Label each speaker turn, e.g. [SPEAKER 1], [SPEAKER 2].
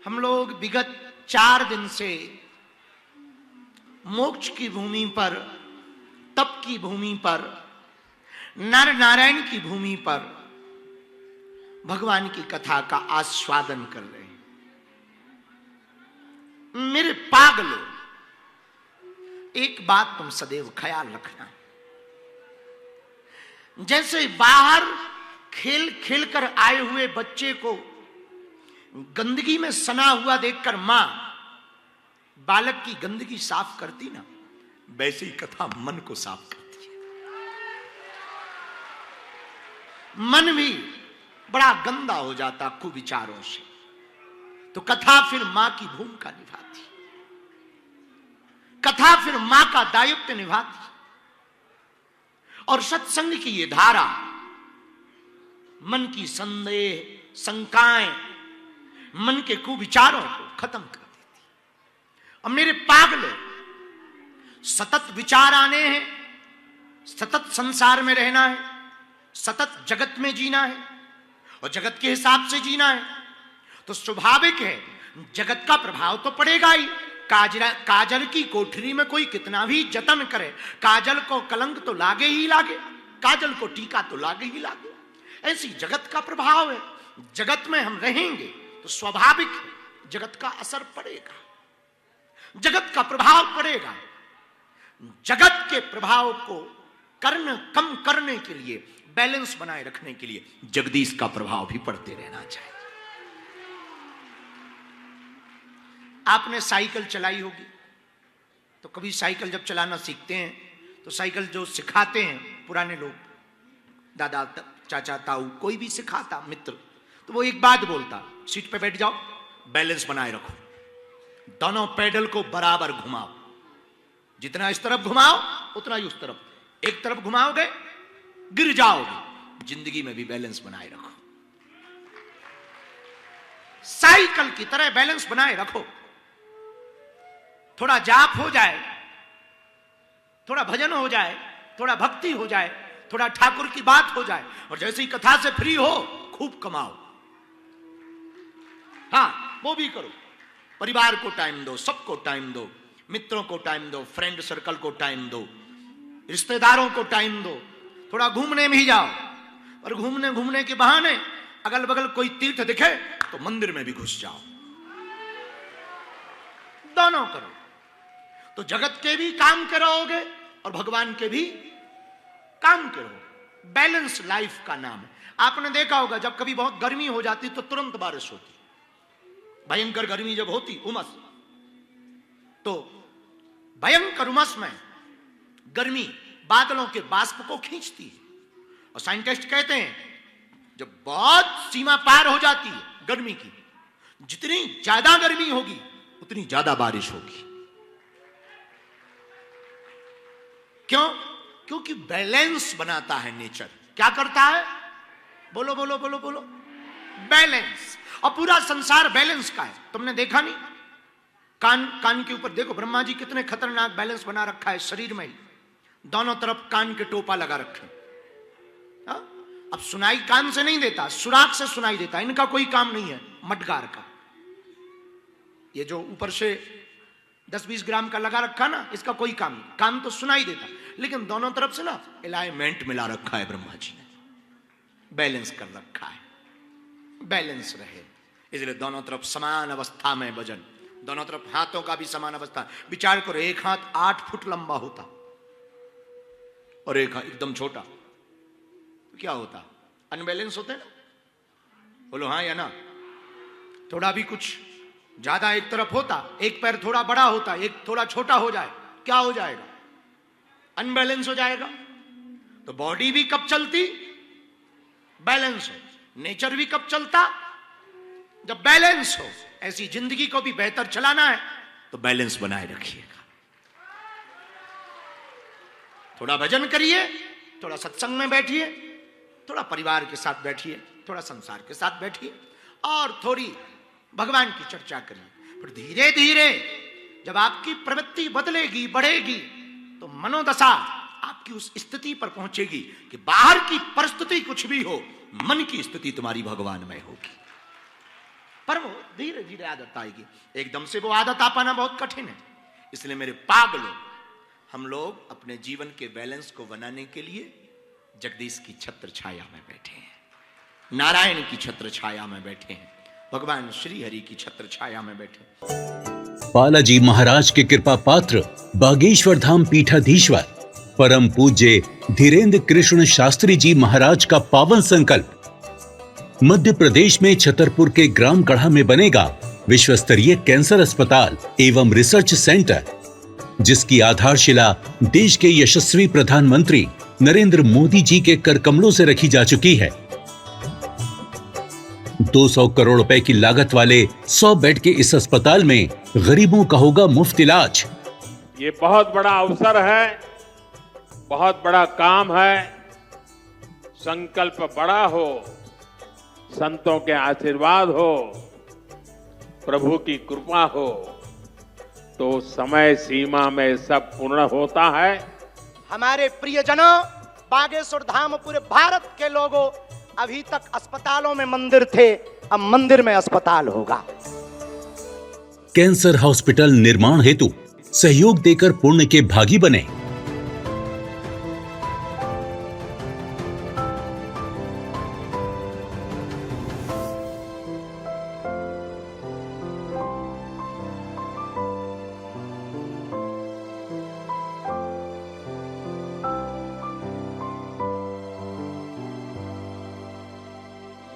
[SPEAKER 1] हम लोग विगत 4 दिन से मोक्ष की भूमि पर, तप की भूमि पर, नर नारायण की भूमि पर भगवान की कथा का आस्वादन कर रहे हैं। मेरे पागलों, एक बात तुम सदैव ख्याल रखना, जैसे बाहर खेल खेल कर आए हुए बच्चे को गंदगी में सना हुआ देखकर मां बालक की गंदगी साफ करती ना, वैसे ही कथा मन को साफ करती है। मन भी बड़ा गंदा हो जाता कुविचारों से, तो कथा फिर मां की भूमिका निभाती, कथा फिर मां का दायित्व निभाती। और सत्संग की ये धारा मन की संदेह, शंकाएं, मन के कुविचारों को खत्म कर देती। अब मेरे पागलों, सतत विचार आने हैं, सतत संसार में रहना है, सतत जगत में जीना है और जगत के हिसाब से जीना है, तो स्वाभाविक है जगत का प्रभाव तो पड़ेगा ही। काजल की कोठरी में कोई कितना भी जतन करे, काजल को कलंक तो लागे ही लागे, काजल को टीका तो लागे ही लागे। ऐसी जगत का प्रभाव है। जगत में हम रहेंगे तो स्वाभाविक है जगत का असर पड़ेगा, जगत का प्रभाव पड़ेगा। जगत के प्रभाव को कम करने के लिए, बैलेंस बनाए रखने के लिए जगदीश का प्रभाव भी पड़ते रहना चाहिए। आपने साइकिल चलाई होगी, तो कभी साइकिल जब चलाना सीखते हैं तो साइकिल जो सिखाते हैं पुराने लोग, दादा चाचा ताऊ, कोई भी सिखाता मित्र, तो वो एक बात बोलता, सीट पे बैठ जाओ, बैलेंस बनाए रखो, दोनों पैडल को बराबर घुमाओ, जितना इस तरफ घुमाओ उतना ही उस तरफ, एक तरफ घुमाओगे गिर जाओगे। जिंदगी में भी बैलेंस बनाए रखो, साइकिल की तरह बैलेंस बनाए रखो। थोड़ा जाप हो जाए, थोड़ा भजन हो जाए, थोड़ा भक्ति हो जाए, थोड़ा ठाकुर की बात हो जाए, और जैसे ही कथा से फ्री हो खूब कमाओ। हाँ, वो भी करो, परिवार को टाइम दो, सबको टाइम दो, मित्रों को टाइम दो, फ्रेंड सर्कल को टाइम दो, रिश्तेदारों को टाइम दो, थोड़ा घूमने भी जाओ, और घूमने घूमने के बहाने अगल बगल कोई तीर्थ दिखे तो मंदिर में भी घुस जाओ। दोनों करो तो जगत के भी काम करोगे और भगवान के भी काम करो। बैलेंस लाइफ का नाम है। आपने देखा होगा जब कभी बहुत गर्मी हो जाती तो तुरंत बारिश होती, भयंकर गर्मी जब होती, उमस, तो भयंकर उमस में गर्मी बादलों के बाष्प को खींचती है, और साइंटिस्ट कहते हैं जब बहुत सीमा पार हो जाती है गर्मी की, जितनी ज्यादा गर्मी होगी उतनी ज्यादा बारिश होगी। क्यों? क्योंकि बैलेंस बनाता है नेचर। क्या करता है? बोलो बोलो बोलो बोलो, बैलेंस। और पूरा संसार बैलेंस का है। तुमने देखा नहीं, कान के ऊपर देखो, ब्रह्मा जी कितने खतरनाक बैलेंस बना रखा है शरीर में ही, दोनों तरफ कान के टोपा लगा रखे। अब सुनाई कान से नहीं देता, सुराख से सुनाई देता। इनका कोई काम नहीं है, मडगार का। ये जो ऊपर से 10-20 ग्राम का लगा रखा ना, इसका कोई काम नहीं, काम तो सुनाई देता, लेकिन दोनों तरफ से ना अलाइनमेंट मिला रखा है ब्रह्मा जी ने, बैलेंस कर रखा है, बैलेंस रहे। इसलिए दोनों तरफ समान अवस्था में वजन, दोनों तरफ हाथों का भी समान अवस्था। विचार करो, एक हाथ 8 फुट लंबा होता और एक हाथ एकदम छोटा, तो क्या होता? अनबैलेंस होते ना? बोलो हाँ या ना? थोड़ा भी कुछ ज्यादा एक तरफ होता, एक पैर थोड़ा बड़ा होता, एक थोड़ा छोटा हो जाए, क्या हो जाएगा? अनबैलेंस हो जाएगा। तो बॉडी भी कब चलती? बैलेंस हो। नेचर भी कब चलता? जब बैलेंस हो। ऐसी जिंदगी को भी बेहतर चलाना है तो बैलेंस बनाए रखिएगा। थोड़ा भजन करिए, थोड़ा सत्संग में बैठिए, थोड़ा परिवार के साथ बैठिए, थोड़ा संसार के साथ बैठिए, और थोड़ी भगवान की चर्चा करिए। फिर धीरे धीरे जब आपकी प्रवृत्ति बदलेगी, बढ़ेगी, तो मनोदशा आपकी उस स्थिति पर पहुंचेगी कि बाहर की परिस्थिति कुछ भी हो, मन की स्थिति तुम्हारी भगवान में होगी। पर वो धीरे धीरे आदत आएगी, एकदम से वो आदत आ पाना बहुत कठिन है। इसलिए मेरे पागलों, हम लोग अपने जीवन के बैलेंस को बनाने के लिए जगदीश की छत्र छाया में बैठे हैं, नारायण की छत्र छाया में बैठे हैं, भगवान श्री हरि की छत्र छाया में बैठे हैं।
[SPEAKER 2] बालाजी महाराज के कृपा पात्र बागेश्वर धाम पीठाधीश्वर परम पूज्य धीरेन्द्र कृष्ण शास्त्री जी महाराज का पावन संकल्प। मध्य प्रदेश में छतरपुर के ग्राम गढ़ा में बनेगा विश्व स्तरीय कैंसर अस्पताल एवं रिसर्च सेंटर, जिसकी आधारशिला देश के यशस्वी प्रधानमंत्री नरेंद्र मोदी जी के कर कमलों से रखी जा चुकी है। 200 करोड़ रुपए की लागत वाले 100 बेड के इस अस्पताल में गरीबों का होगा मुफ्त इलाज।
[SPEAKER 3] ये बहुत बड़ा अवसर है, बहुत बड़ा काम है। संकल्प बड़ा हो, संतों के आशीर्वाद हो, प्रभु की कृपा हो, तो समय सीमा में सब पूर्ण होता है।
[SPEAKER 4] हमारे प्रियजनों, बागेश्वर धाम पूरे भारत के लोगों, अभी तक अस्पतालों में मंदिर थे, अब मंदिर में अस्पताल होगा।
[SPEAKER 2] कैंसर हॉस्पिटल निर्माण हेतु सहयोग देकर पुण्य के भागी बने।